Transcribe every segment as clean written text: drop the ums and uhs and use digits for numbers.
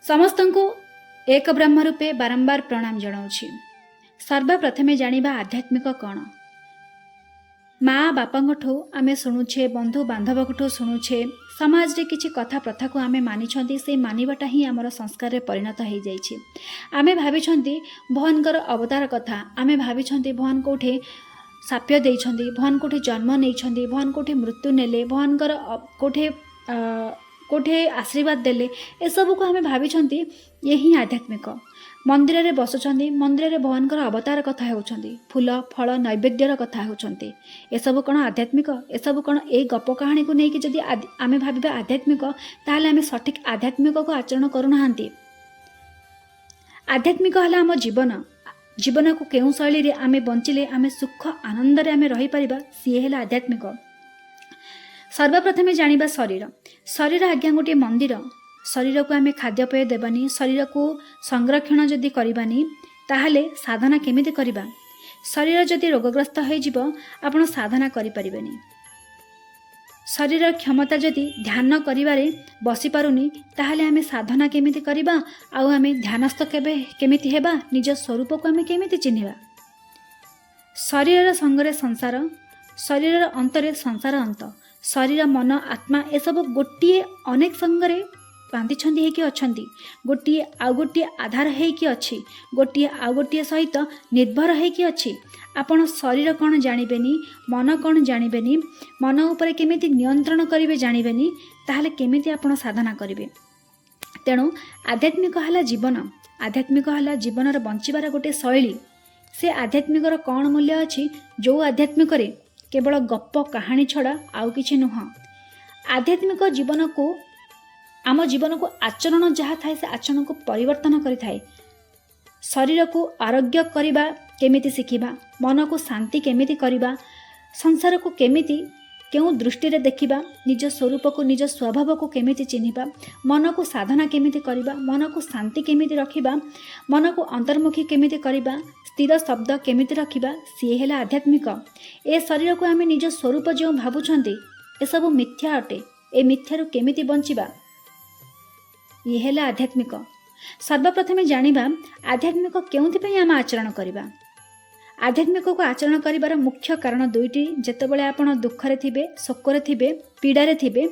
समस्त को एक ब्रह्म रूपे बारंबार प्रणाम जनाऊँगी। सर्वप्रथमे जानिबा आध्यात्मिक कौन। माँ बापाठू आमे शुणुछे, बंधु बांधवठू शुणुछे, समाज रे किछि कथा प्रथा को आमे मानिछंती, से मानिबाटा ही आमर संस्कार रे परिणत हो जाइछि। आमे भाबिछंती भगवानकर अवतार कथा, आमे भाबिछंती भगवान कोठे साप्य देइछंती, भगवान कोठे जन्म नेइछंती, भगवान कोठे मृत्यु नेले, भगवानकर कोठे कोठे आशीर्वाद देले, ए सब को आमे भाबिछंती ये ही आध्यात्मिक। मंदिर रे बसुछंती, मंदिर रे भगवानकर अवतार कथा होउछंती, फूल फल नैवेद्यर कथा होउछंती, ए सब कोन आध्यात्मिक? ए सब कोन ए गप कहानी को नेकी जदि आमे भाबिबा आध्यात्मिक, ताहले आमे सठिक आध्यात्मिक को आचरण करू नाहंती। आध्यात्मिक हला हम जीवन, जीवन को केउ शैली रे आमे बंचिले आमे सुख आनंद रे आमे रही परिबा, सी हेला आध्यात्मिक। सर्वप्रथमे जानिबा शरीर। शरीर आज्ञा गोटे मंदिर। शरीर को आमे खाद्यपेय देबानी, शरीर को संरक्षण जदि करबानी, ताहले साधना केमिति करबा? शरीर जदि रोगग्रस्त हो जिवो, आपण साधना करि परिबेनी। शरीर क्षमता जदि ध्यान करिबारे बसी पारुनी, ताहले आमे साधना केमिति करबा? आउ आमे ध्यानस्थ केमिति हेबा? निज स्वरूप को आमे केमिति चिन्हिबा? शरीर संगरे संसार, शरीर अंतरे संसार अंत। शरीर मन आत्मा ए सब गोटिए अनेक संगरे बांधिछंती हेकि अछंती, गोटिए आउ गोटिए आधार हेकि अछि, गोटिए आउ गोटिए सहित निर्भर हेकि अछि। आपण शरीर कौन जानिबेनी, मन कौन जानिबेनी, मन उपरे केमिति नियंत्रण करिवे जानिबेनी, ताहले केमिति आपण साधना करिवे। तेणु आध्यात्मिक हला जीवन। आध्यात्मिक हला जीवनर बंचिबार गोटे शैली। से आध्यात्मिकर कौन मूल्य अछि, जो आध्यात्मिक रे केवल गप कहानी छड़ा आउ किछि नुह। आध्यात्मिक जीवन को आम जीवन को आचरण जहाँ थाए से आचरण को परिवर्तन करि थाए। शरीर को आरोग्य करिबा केमिति शिखिबा, मन को शांति केमिति करिबा, संसार को केमिति केउ दृष्टि रे देखिबा, निज स्वरूप को निज स्वभाव को केमिति चिन्हिबा, मन को साधना केमिति करिबा, मन को शांति केमिति रखिबा, मन को अंतर्मुखी केमिति करिबा, स्थिर शब्द केमिति रखिबा, सी हेला आध्यात्मिक। ए शरीर को आमे निज स्वरूप जो भाबुछंती, ए सब मिथ्या अटे। ए मिथ्यारु केमिति बंचिबा, ये हेला आध्यात्मिक। सर्वप्रथमे जानिबा आध्यात्मिक केउथि आम आचरण करिबा। आध्यात्मिक को आचरण करिबार मुख्य कारण दुईटी। जेतेबेले आपण दुखरे थिबे, शोकरे थिबे, पीड़ारे थिबे,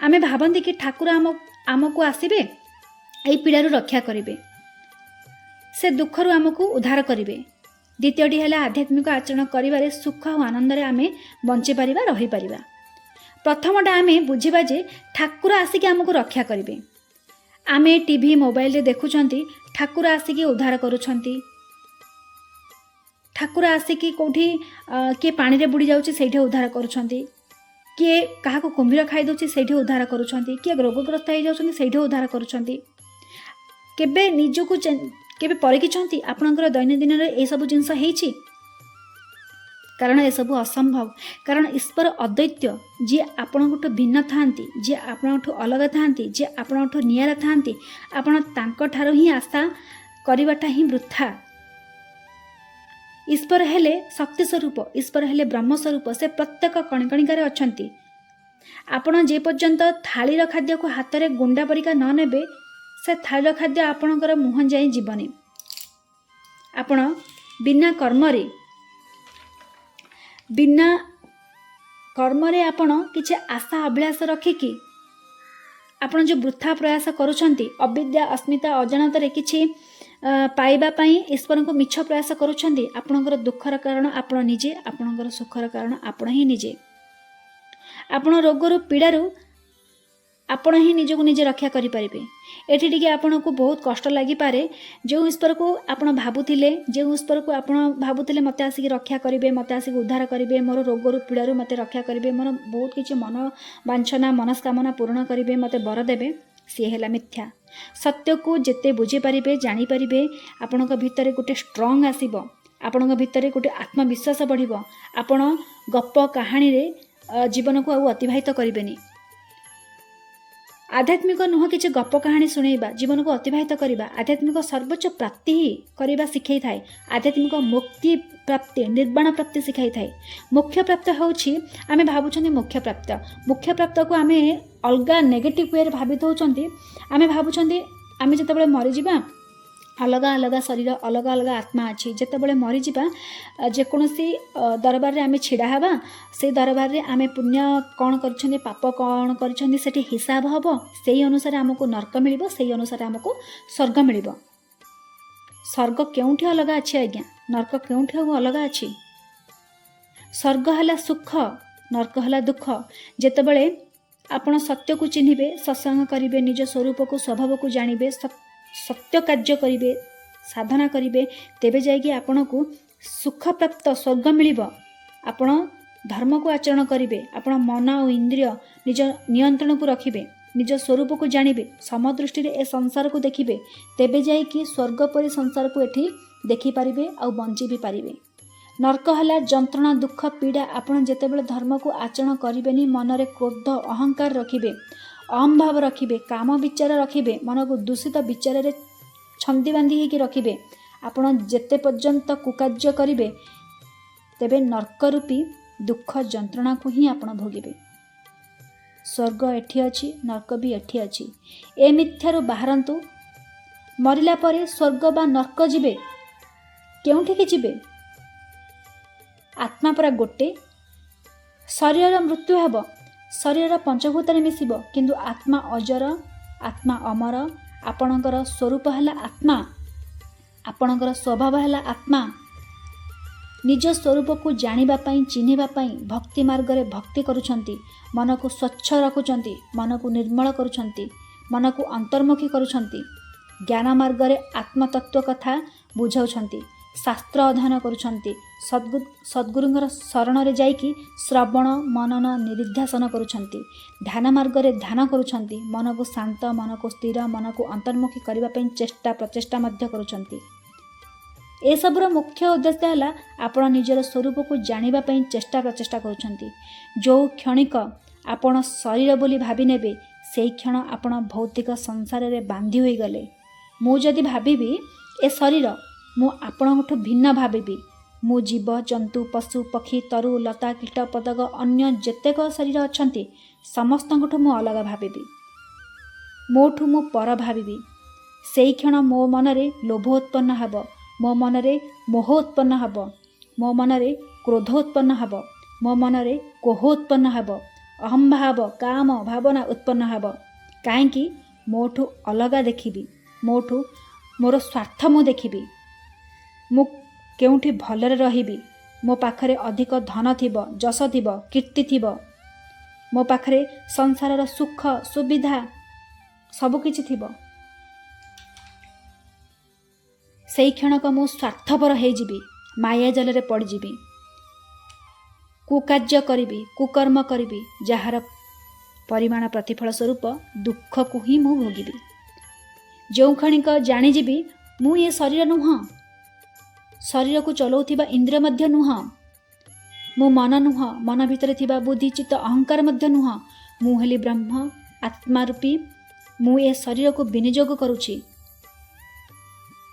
आमे भाबंती कि ठाकुर आमको आसीबे एई पीड़ारु रक्षा करिबे, से दुखरु आमको उद्धार करिबे। द्वितीयटी हेला आध्यात्मिक आचरण करिबारे सुख और आनंद रे आमे बंची परिबा, रही परिबा। प्रथमटा आमे बुझिबा जे ठाकुर आसिके आमको रक्षा करिबे। आमे टीवी मोबाइल रे देखुछंती, ठाकुर आसिके उद्धार करूछंती, ठाकुर आसिकी कोठी किए पानी रे बुड़ी जाउची सेठे उद्धार करूछंती, किए काहाको कुंभीर खाई दउची सेठे उद्धार करूछंती, किए रोगग्रस्त हो जाउछंती सेठे उद्धार करूछंती। केबे निजको केबे परिकिछंती आपणकर दैनंदिन रे ए सब जिंस हेछि? कारण ए सब असंभव। कारण ईश्वर अद्वैत्य, जे आपणठू भिन्न थांती, जे आपणठू अलग थांती, जे आपणठू नियारा थांती, आपण तांक ठारो ही आशा करिवाटा ही वृथा। ईश्वर हेले शक्ति स्वरूप, ईश्वर हेले ब्रह्म स्वरूप, से प्रत्येक कणिकणिकार अछंती। आपण जे पर्यंत थालीर खाद्य को हाथ रे गुंडा परिका न नेबे, से थालीर खाद्य आपणकर मुहं जाई जीवनी। आपण बिना कर्मरे आपण किछि आशा अभिलाष रखिकी आपण जो वृथा प्रयास करूछंती, अविद्या अस्मिता अजानतरे किछि पाइबा पई ईश्वर को मिछ प्रयास करूछंती, आपणकर दुखर कारण आपण निजे, आपणकर सुखर कारण आपण ही निजे। आपण रोगरु पीड़ारु आपण ही निजको निजे रक्षा करि परिबे। एठी टिके आपण को बहुत कष्ट लागि पारे। जो ईश्वर को आपण भाबुथिले, जो ईश्वर को आपण भाबुथिले मते आसिक रक्षा करिवे, मते आसिक उद्धार करिवे, मोर रोगरु पीड़ारु मते रक्षा करिवे, मोर बहुत किछि मन वांछना मनस्कामना पूर्ण करिवे, मते बर देबे, सी हेला मिथ्या। सत्य को जेते बुझी पारिबे, जानी पारिबे, आपणक भितरे गोटे स्ट्रॉंग आसीबो, आपणक भितरे गोटे आत्मविश्वास बढ़िबो। आपण गप कहानी रे जीवन को आउ अतिबाहित करिबेनी। आध्यात्मिक नुह किछि गप कहानी सुनेबा, जीवन को अतिबाहित करिबा। आध्यात्मिक सर्वोच्च प्राप्ति ही करिबा शिखै थाए। आध्यात्मिक मुक्ति प्राप्ति निर्वाण प्राप्ति शिखाई थाए। मोक्ष प्राप्त होउछि आमे भाबुछन्ती मोक्ष प्राप्त को आमे अलगा नेगेटिव वे भाबी दउछन्ती। आमे भाबुछन्ती आमे जेतेबेले मरि जिबा अलग अलग शरीर अलग अलग आत्मा अच्छी जितेबाला मरीजा जेकोसी दरबार रे आमे छिड़ा हवा से दरबार रे आमे पुण्य कौन कर पाप कौन कर हिसाब हम से अनुसार आमको नर्क मिल से अनुसार आमको स्वर्ग मिल। स्वर्ग केउठी अलग अच्छे आज्ञा नर्क केउठी अलग अच्छी। स्वर्ग है सुख नर्क है दुख। जेतेबेले आपण सत्य को चिन्हिबे सत्संग करिवे निज स्वरूप को स्वभाव को जानिबे सत्य कार्य करिवे साधना करिवे तेबे जाइए आपण को सुख प्राप्त स्वर्ग मिलिब। आपण धर्म को आचरण करिवे आपण मन और इंद्रिय निज नियंत्रण को रखिबे निज स्वरूप को जानिबे समदृष्टि ए संसार को देखिबे तेबे जाइए स्वर्ग परि संसार को एठी देखि पारिबे आ बंची भी पारिबे। नर्क है जंत्रणा दुख पीड़ा आपण जेतेबेले धर्म को आचरण करिबेनी मनरे क्रोध अहंकार रखिबे अहम भाव रखिबे काम विचार रखिबे मन को दूषित विचार रे छंदी बांधी होगी रखिबे आपण जेते पर्यंत कुकार्य करिवे तेबे नर्क रूपी दुख जंत्रणा को ही आपण भोगिबे। स्वर्ग एठी अछि नर्क भी एठी अछि। ए मिथ्यारु बाहरंतु मरिला परे स्वर्ग बा नर्क जिबे केउठी के जिबे। आत्मा परा गोटे शरीर मृत्यु हेब शरीर पंचभूत मिसिब किंतु आत्मा अजर आत्मा अमर आपणकर स्वरूप है आत्मा आपणकर स्वभाव है आत्मा। निज स्वरूप को जानिबा पई चिन्हिबा पई भक्ति मार्ग रे भक्ति करुछंती मन को स्वच्छ रखुछंती मन को निर्मल करुछंती मन को अंतर्मुखी करुछंती ज्ञान मार्ग रे आत्मतत्व कथा बुझाउछंती शास्त्र अध्ययन करुछंती सद्गुरुंर शरण रे जाइकी श्रवण मनन निरिध्यासन करुछंती ध्यान मार्ग रे ध्यान करुछंती मन को शांत मन को स्थिर मन को अंतर्मुखी करबा पई चेष्टा प्रचेष्टा मध्य करुछंती। ए सबर मुख्य उद्देश्य है आपण निजर स्वरूप को जानिबा पई चेष्टा प्रचेष्टा करुछंती। जो क्षणिक आपण शरीर बोली भाबी नेबे सेई क्षण आपण भौतिक संसार रे बांधी होई गले। मु जदि भाबिबी ए शरीर मु आपणठू भिन्न भाबिबी मु जीव जंतु पशु पक्षी तरु लता कीट पतंग अन्य जेतेक शरीर अछंती समस्तठू मु अलग भाबिबी मोठू मु पर भाबिबी सेई क्षण मो मनरे लोभ उत्पन्न हब मो मनरे मोह उत्पन्न हब मो मनरे क्रोध उत्पन्न हब मो मनरे कोह उत्पन्न हब अहम भाव काम भावना उत्पन्न हब काहेकि मोठू अलग देखिबी मोठू मोर स्वार्थ मु देखिबी मु केउठी भलरे रहिबी मो पाखरे अधिक धन थिबो जस थिबो कीर्ति थिबो मो पाखरे संसारर सुख सुविधा सब किछि थिबो सेई क्षणक मु स्वार्थपर हे जिबी माया जलरे पड़ जिबी कुकार्य करिबी कुकर्म करिबी जहार परिमाण प्रतिफल स्वरूप दुख को ही मु भोगिबी। जो क्षणिक जानी जिबी मु ये शरीर नुह शरीर को चलाउथिबा इंद्रिय मध्य नुह मो मन नुह मन भितर थिबा बुद्धि चित्त अहंकार मध्य नुह मु हेली ब्रह्म आत्मा रूपी मु ए शरीर को विनियोग करुछि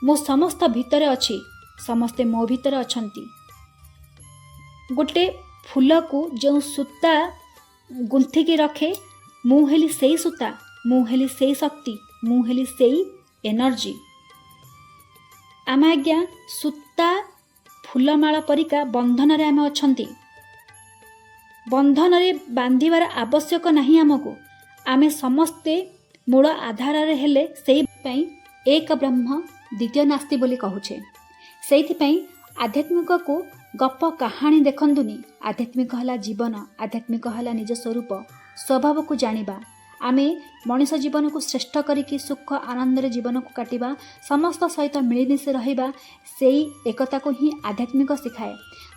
मो समस्त भितर अछि समस्ते मो भितर अछंती। गोटे फूल को जो सूता गुंथिकी रखे मु हेली सेई सूता मु हेली सेई शक्ति मु हेली सेई एनर्जी। आम आज्ञा सूता फूलमाला परिका बंधन रे आम अछंती बंधन रे बांधिबार आवश्यक नहीं आमको आमे समस्ते मूल आधार रे हेले सेई पई एक ब्रह्म द्वितीय नास्ति बोली कहूछे। सेइथि पई आध्यात्मिक को गप कहानी देखंतुनी आध्यात्मिक हला जीवन आध्यात्मिक हला निज स्वरूप स्वभाव को जानिबा आमे मनुष्य जीवन को श्रेष्ठ करिकी सुख आनंद रे जीवन को काटिबा समस्त सहित मिलीमिशि रहिबा सेई एकता को ही आध्यात्मिक सिखाए।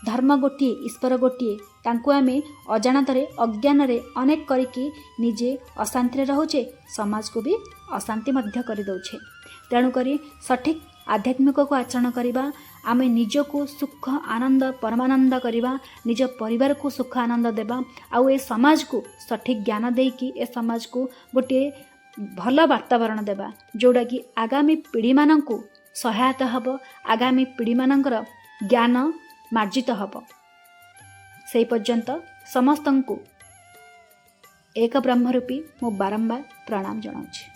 धर्म गोटिए ईश्वर गोटिए तांको आमे अजाणतरे अज्ञान रे अनेक करिकी निजे अशांति रे रहुचे समाज को भी अशांति मध्य करि दउछे। तेणु करी सठिक आध्यात्मिक को आचरण करिबा आमे निज को सुख आनंद परमानंद करिबा निज परिवार को सुख आनंद देबा आउ ए समाज को सठिक ज्ञान देकी ए समाज को गोटे भल वातावरण देबा जोड़ा कि आगामी पीढ़ी माननकु सहायता हब आगामी पीढ़ी मानकर ज्ञान ମାର୍ଜିତ ହେବ। ସେହି ପର୍ଯ୍ୟନ୍ତ ସମସ୍ତଙ୍କୁ ଏକ ବ୍ରହ୍ମ ରୂପୀ ମୁଁ ବାରମ୍ବାର ପ୍ରଣାମ ଜଣାଉଛି।